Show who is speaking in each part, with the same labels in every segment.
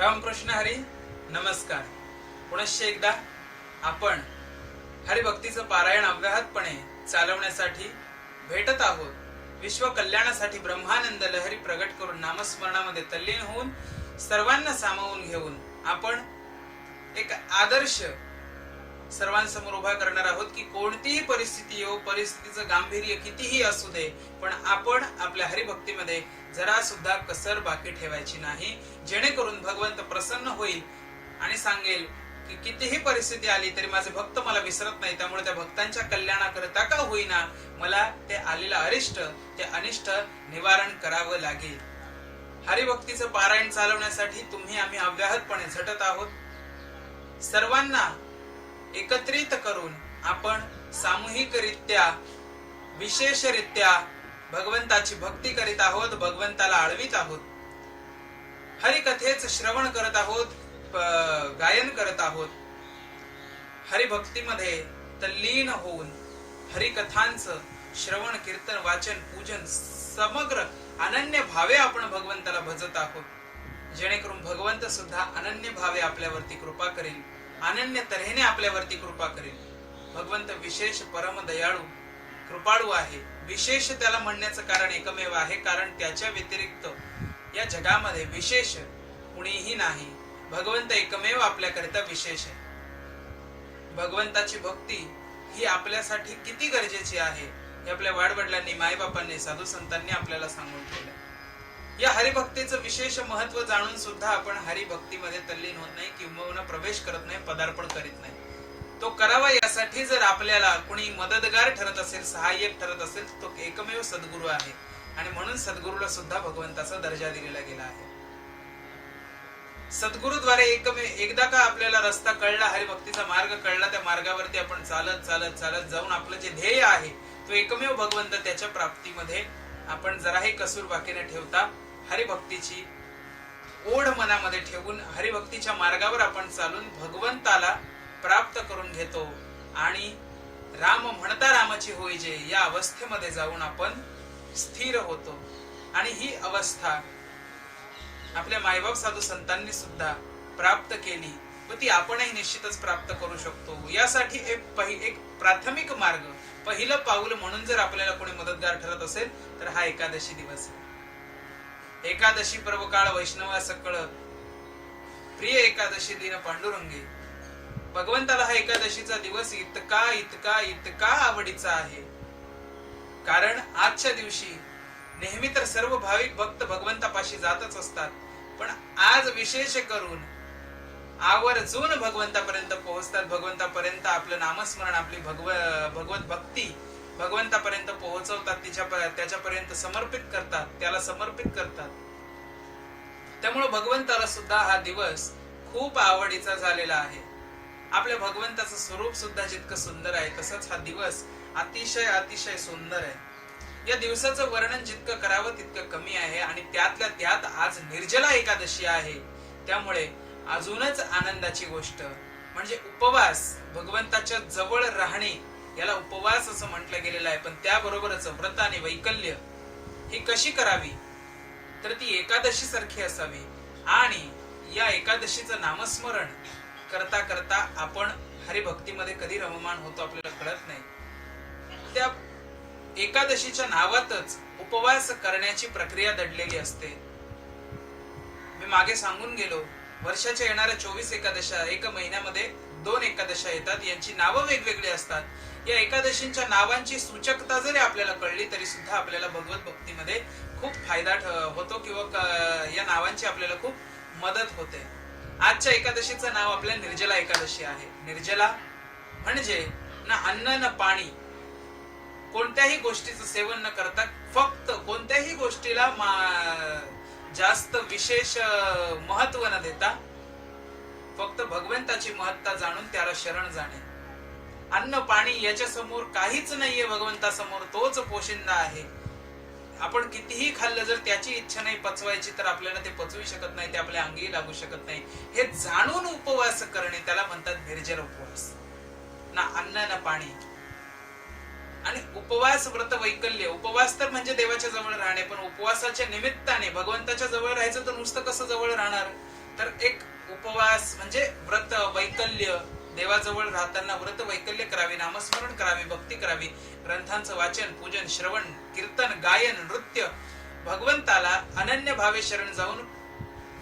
Speaker 1: रामकृष्ण हरी. नमस्कार. पुनश्च एकदा आपण हरिभक्तीचं पारायण अव्याहतपणे चालवण्यासाठी भेटत आहोत. विश्व कल्याणासाठी ब्रह्मानंद लहरी प्रगट करून नामस्मरणामध्ये तल्लीन होऊन सर्वांना सामावून घेऊन आपण एक आदर्श सर्वांसमोर उभा करणार आहोत की कोणतीही परिस्थिती येऊ, परिस्थितीचं गांभीर्य कितीही असू दे, पण आपण आपल्या हरिभक्तीमध्ये जरा सुद्धा कसर बाकी ठेवायची नाही, जेणेकरून भगवंत प्रसन्न होईल आणि सांगेल की कितीही परिस्थिती आली तरी माझे भक्त मला विसरत नाही, त्यामुळे त्या भक्तांच्या कल्याणाकरता का होईना मला ते आलेलं अरिष्ट, ते अनिष्ट निवारण करावं लागेल. हरिभक्तीचं पारायण चालवण्यासाठी तुम्ही आम्ही अव्याहतपणे झटत आहोत. सर्वांना एकत्रित करून आपण सामूहिकरित्या विशेषरित्या भगवंताची भक्ती करीत आहोत, भगवंताला आळवीत आहोत, हरिकथेच श्रवण करत आहोत, गायन करत आहोत. हरिभक्तीमध्ये तल्लीन होऊन हरिकथांचं श्रवण, कीर्तन, वाचन, पूजन समग्र अनन्य भावे आपण भगवंताला भजत आहोत, जेणेकरून भगवंत सुद्धा अनन्य भावे आपल्यावरती कृपा करेल, अनन्य तऱ्हेने आपल्यावरती कृपा करेल. भगवंत विशेष परम दयाळू कृपाळू आहे. विशेष त्याला म्हणण्याचं कारण एकमेव आहे, कारण त्याच्या व्यतिरिक्त या जगामध्ये विशेष कुणीही नाही. भगवंत एकमेव आपल्याकरिता विशेष आहे. भगवंताची भक्ती ही आपल्यासाठी किती गरजेची आहे हे आपल्या वाडवडिलांनी, मायबापांनी, साधू संतांनी आपल्याला सांगून ठेवलं. या हरिभक्तीचं विशेष महत्व जाणून सुद्धा आपण हरिभक्तीमध्ये तल्लीन होत नाही, किंवा प्रवेश करत नाही, पदार्पण करीत नाही. तो करावा यासाठी जर आपल्याला कुणी मदतगार ठरत असेल, सहाय्यक ठरत असेल, तो एकमेव सद्गुरू आहे. आणि म्हणून सद्गुरूला सुद्धा भगवंताचा दर्जा दिलेला गेला आहे. सद्गुरूद्वारे एकदा का आपल्याला रस्ता कळला, हरिभक्तीचा मार्ग कळला, त्या मार्गावरती आपण चालत चालत चालत जाऊन आपलं जे ध्येय आहे तो एकमेव भगवंत, त्याच्या प्राप्तीमध्ये आपण जराही कसूर बाकी न ठेवता हरिभक्तीची ओढ मनामध्ये ठेवून हरिभक्तीच्या मार्गावर आपण चालून भगवंताला प्राप्त करून घेतो. आणि राम म्हणता रामाची होई जे या अवस्थेमध्ये जाऊन आपण स्थिर होतो. आणि ही अवस्था आपल्या मायबाप साधू संतांनी सुद्धा प्राप्त केली व ती आपणही निश्चितच प्राप्त करू शकतो. यासाठी एक प्राथमिक मार्ग, पहिलं पाऊल म्हणून जर आपल्याला कोणी मदतगार ठरत असेल तर हा एकादशी दिवस आहे. एकादशी पर्व काळ वैष्णवा सकळ प्रिय एकादशी दिन पांडुरंगे. भगवंताला हा एकादशीचा दिवस इतका इतका इतका आवडीचा आहे, कारण आजच्या दिवशी नेहमी तर सर्व भाविक भक्त भगवंतापाशी जातच असतात, पण आज विशेष करून आवर्जून भगवंतापर्यंत पोहोचतात. भगवंतापर्यंत आपलं नामस्मरण, आपली भगवत भक्ती भगवंतापर्यंत पोहोचवतात, त्याच्यापर्यंत समर्पित करतात, त्याला समर्पित करतात. त्यामुळे भगवंताला सुद्धा हा दिवस खूप आवडीचा झालेला आहे. आपल्या भगवंताचं स्वरूप सुद्धा जितकं सुंदर आहे, तसंच हा दिवस अतिशय अतिशय सुंदर आहे. या दिवसाचं वर्णन जितकं करावं तितकं कमी आहे. आणि त्यातल्या त्यात आज निर्जला एकादशी आहे, त्यामुळे अजूनच आनंदाची गोष्ट म्हणजे उपवास, भगवंताच्या जवळ राहणे, याला उपवास असं म्हटलं गेलेलं आहे. पण त्याबरोबरच व्रत आणि वैकल्य ही कशी करावी, तर ती एकादशी सारखी असावी. आणि या एकादशीचं नामस्मरण करता करता आपण हरिभक्तीमध्ये कधी रममाण होतो आपल्याला कळत नाही. त्या एकादशीच्या नावातच उपवास करण्याची प्रक्रिया दडलेली असते. मी मागे सांगून गेलो, वर्षाच्या येणाऱ्या 24 एकादशा, एक महिन्यामध्ये 2 एकादशा येतात, यांची नावं वेगवेगळी असतात. या एकादशींच्या नावांची सूचकता जरी आपल्याला कळली तरी सुद्धा आपल्याला भगवत भक्तीमध्ये खूप फायदा होतो, किंवा या नावांची आपल्याला खूप मदत होते. आजच्या एकादशीचं नाव आपल्या निर्जला एकादशी आहे. निर्जला म्हणजे ना अन्न न पाणी, कोणत्याही गोष्टीचं सेवन न करता, फक्त कोणत्याही गोष्टीला जास्त विशेष महत्व न देता फक्त भगवंताची महत्ता जाणून त्याला शरण जाणे. अन्न पाणी याच्या समोर काहीच नाहीये, भगवंतासमोर तोच पोशिंदा आहे. आपण कितीही खाल्लं, जर त्याची इच्छा नाही पचवायची तर आपल्याला ते पचवू शकत नाही, ते आपल्या अंगी लागू शकत नाही. हे जाणून उपवास करणे त्याला म्हणतात निर्जल उपवास. ना अन्न ना पाणी. आणि उपवास, व्रत, वैकल्य. उपवास तर म्हणजे देवाच्या जवळ राहणे, पण उपवासाच्या निमित्ताने भगवंताच्या जवळ राहायचं तर नुसतं कसं जवळ राहणार, तर एक उपवास म्हणजे व्रत वैकल्य, देवाजवळ राहताना व्रत वैकल्य करावे, नामस्मरण करावे, भक्ती करावी, ग्रंथांचं वाचन, पूजन, श्रवण, कीर्तन, गायन, नृत्य, भगवंताला अनन्य भावे शरण जाऊन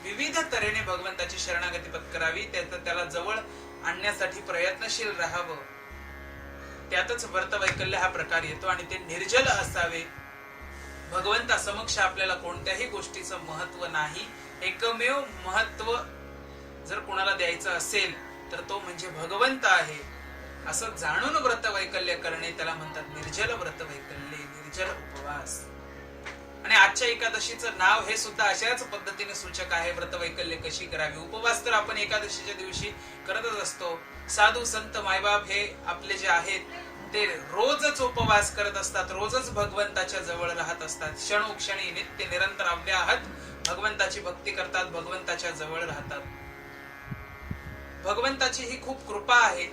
Speaker 1: विविध तऱ्हेने भगवंताची शरणागती पत्करावी, त्याला जवळ आणण्यासाठी प्रयत्नशील राहावं. त्यातच व्रत वैकल्य हा प्रकार येतो आणि ते निर्जल असावे. भगवंता समक्ष आपल्याला कोणत्याही गोष्टीचं महत्व नाही. एकमेव महत्व जर कोणाला द्यायचं असेल तर तो म्हणजे भगवंत आहे असं जाणून व्रत वैकल्य करणे, त्याला म्हणतात निर्जल व्रत वैकल्य, निर्जल उपवास. आणि आजच्या एकादशीचं नाव हे सुद्धा अशाच पद्धतीने सूचक आहे. व्रत वैकल्य कशी करावी. उपवास तर आपण एकादशीच्या दिवशी करतच असतो. साधू संत मायबाप हे आपले जे आहेत ते रोजच उपवास करत असतात, रोजच भगवंताच्या जवळ राहत असतात. क्षणोक्षणी नित्य निरंतर अव्याहत भगवंताची भक्ती करतात, भगवंताच्या जवळ राहतात. भगवंताची ही खूप कृपा आहे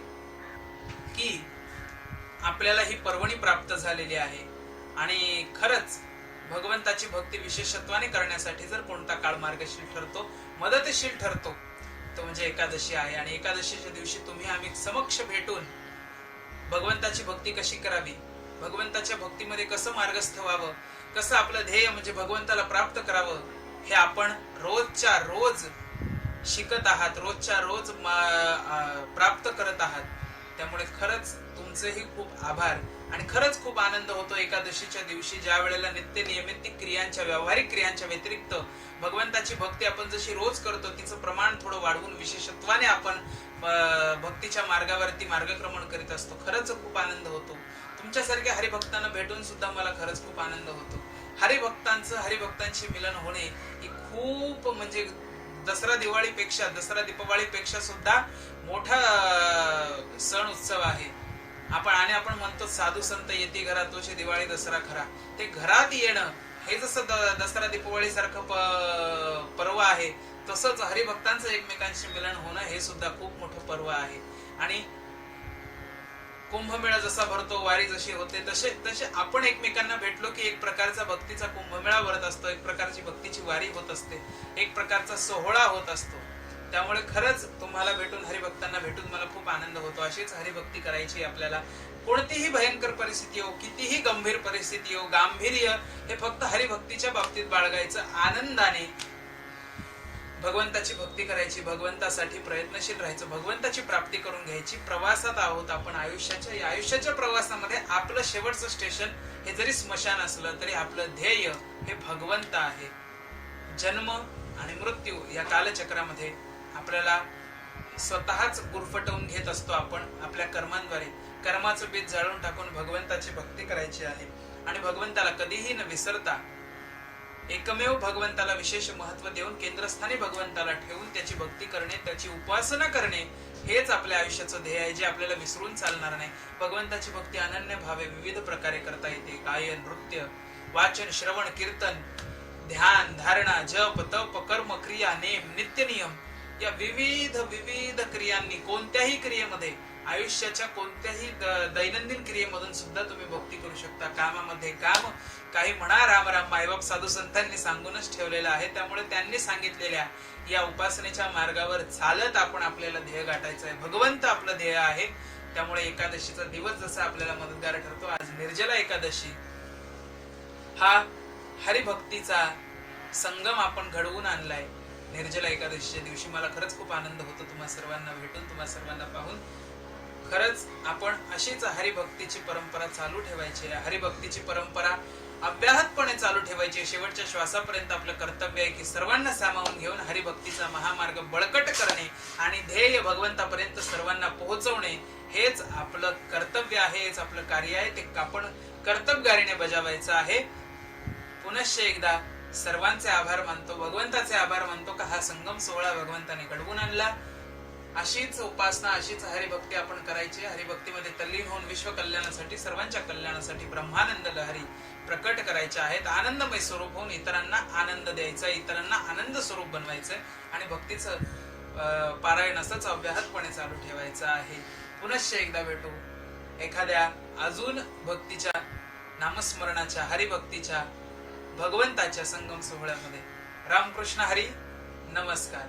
Speaker 1: की आपल्याला ही पर्वणी प्राप्त झालेली आहे. आणि खरंच भगवंताची भक्ती विशेषत्वाने करण्यासाठी जर कोणता काळ मार्गशील ठरतो, मदतशील ठरतो, तो म्हणजे एकादशी आहे. आणि एकादशीच्या दिवशी तुम्ही आम्ही समक्ष भेटून भगवंताची भक्ती कशी करावी, भगवंताच्या भक्तीमध्ये कसं मार्गस्थ व्हावं, कसं आपलं ध्येय म्हणजे भगवंताला प्राप्त करावं, हे आपण रोजच्या रोज शिकत आहात, रोजच्या रोज प्राप्त करत आहात. त्यामुळे खरंच तुमचेही खूप आभार. आणि खरंच खूप आनंद होतो एकादशीच्या दिवशी, ज्या वेळेला नित्य नियमित क्रियांच्या, व्यावहारिक क्रियांच्या व्यतिरिक्त भगवंताची भक्ती आपण जशी रोज करतो तिचं प्रमाण थोडं वाढवून विशेषत्वाने आपण भक्तीच्या मार्गावरती मार्गक्रमण करीत असतो. खरंच खूप आनंद होतो. तुमच्यासारख्या हरिभक्तांना भेटून सुद्धा मला खरंच खूप आनंद होतो. हरिभक्तांची मिलन होणे ही खूप म्हणजे दसरा दिवाळीपेक्षा, दसरा दीपावलीपेक्षा सुद्धा मोठा सण उत्सव आहे. आपण म्हणतो साधू संत येते घरात तोशी दिवाळी दसरा खरा. ते घरात येणं हे जसं दसरा दीपावली सारखं पर्व आहे, तसंच हरिभक्तांचं एकमेकांशी मिलन होणं हे सुद्धा खूप मोठं पर्व आहे. आणि कुंभमेळा जसा भरतो, वारी जशी होते, तसे आपण एकमेकांना भेटलो की एक प्रकारचा भक्तीचा कुंभमेळा भरत असतो, एक प्रकारची भक्तीची वारी होत असते, एक प्रकारचा सोहळा होत असतो. त्यामुळे खरंच तुम्हाला भेटून, हरिभक्तांना भेटून मला खूप आनंद होतो. अशीच हरिभक्ती करायची आपल्याला. कोणतीही भयंकर परिस्थिती हो, कितीही गंभीर परिस्थिती हो, गांभीर्य हे फक्त हरिभक्तीच्या बाबतीत बाळगायचं. आनंदाने भगवंताची भक्ती करायची, भगवंतासाठी प्रयत्नशील राहायचं, भगवंताची प्राप्ती करून घ्यायची. प्रवासात आहोत आपण आयुष्याच्या प्रवासामध्ये आपलं शेवटचं स्टेशन हे जरी स्मशान असलं तरी आपलं ध्येय हे भगवंत आहे. जन्म आणि मृत्यू या कालचक्रामध्ये आपल्याला स्वतःच गुरफटवून घेत असतो आपण आपल्या कर्मांद्वारे. कर्माचं बीज जाळून टाकून भगवंताची भक्ती करायची आहे. आणि भगवंताला कधीही न विसरता एकमेव भगवंताला विशेष महत्व देऊन केंद्रस्थानी भगवंताला ठेवून त्याची भक्ती करणे, त्याची उपासना करणे हेच आपल्या आयुष्याचं ध्येय आहे, जे आपल्याला विसरून चालणार नाही. भगवंताची भक्ती अनन्य भावे विविध प्रकारे करता येते. गायन, नृत्य, वाचन, श्रवण, कीर्तन, ध्यान, धारणा, जप, तप, कर्म, क्रिया, नेम, नित्य नियम या विविध क्रियांनी, कोणत्याही क्रियेमध्ये, आयुष्याच्या कोणत्याही दैनंदिन क्रियेमधून सुद्धा तुम्ही भक्ती करू शकता. कामामध्ये काम, काही म्हणा राम राम, मायबाप साधू संतांनी सांगूनच ठेवलेलं आहे. त्यामुळे त्यांनी सांगितलेल्या या उपासनेच्या मार्गावर चालत आपण आपल्याला ध्येय गाठायचं आहे. भगवंत आपलं ध्येय आहे. त्यामुळे एकादशीचा दिवस जसा आपल्याला मदतगार ठरतो, आज निर्जला एकादशी हा हरिभक्तीचा संगम आपण घडवून आणलाय. निर्जला एकादशीच्या दिवशी मला खरंच खूप आनंद होतो तुम्हा सर्वांना भेटून, तुम्हा सर्वांना पाहून. खरंच आपण अशीच हरिभक्तीची परंपरा चालू ठेवायची आहे. हरिभक्तीची परंपरा अव्याहतपणे चालू ठेवायची. शेवटच्या श्वासापर्यंत आपलं कर्तव्य आहे की सर्वांना सामावून घेऊन हरिभक्तीचा महामार्ग बळकट करणे आणि ध्येय भगवंतापर्यंत सर्वांना पोहोचवणे हेच आपलं कर्तव्य आहे, हेच आपलं कार्य आहे. ते आपण कर्तबगारीने बजावायचं आहे. पुनश्च एकदा सर्वांचे आभार मानतो, भगवंताचे आभार मानतो का हा संगम सोहळा भगवंताने घडवून आणला. अशीच उपासना, अशीच हरिभक्ती आपण करायची. हरिभक्तीमध्ये तल्लीन होऊन विश्व कल्याणासाठी, सर्वांच्या कल्याणासाठी ब्रह्मानंद लहरी प्रकट करायच्या आहेत. आनंदमय स्वरूप होऊन इतरांना आनंद द्यायचा, इतरांना आनंद स्वरूप बनवायचं आणि भक्तीचं पारायण असंच अव्याहतपणे चालू ठेवायचं आहे. पुनश्च एकदा भेटू एखाद्या अजून भक्तीच्या, नामस्मरणाच्या, हरिभक्तीच्या, भगवंताच्या संगम सोहळ्यामध्ये. रामकृष्ण हरी. नमस्कार.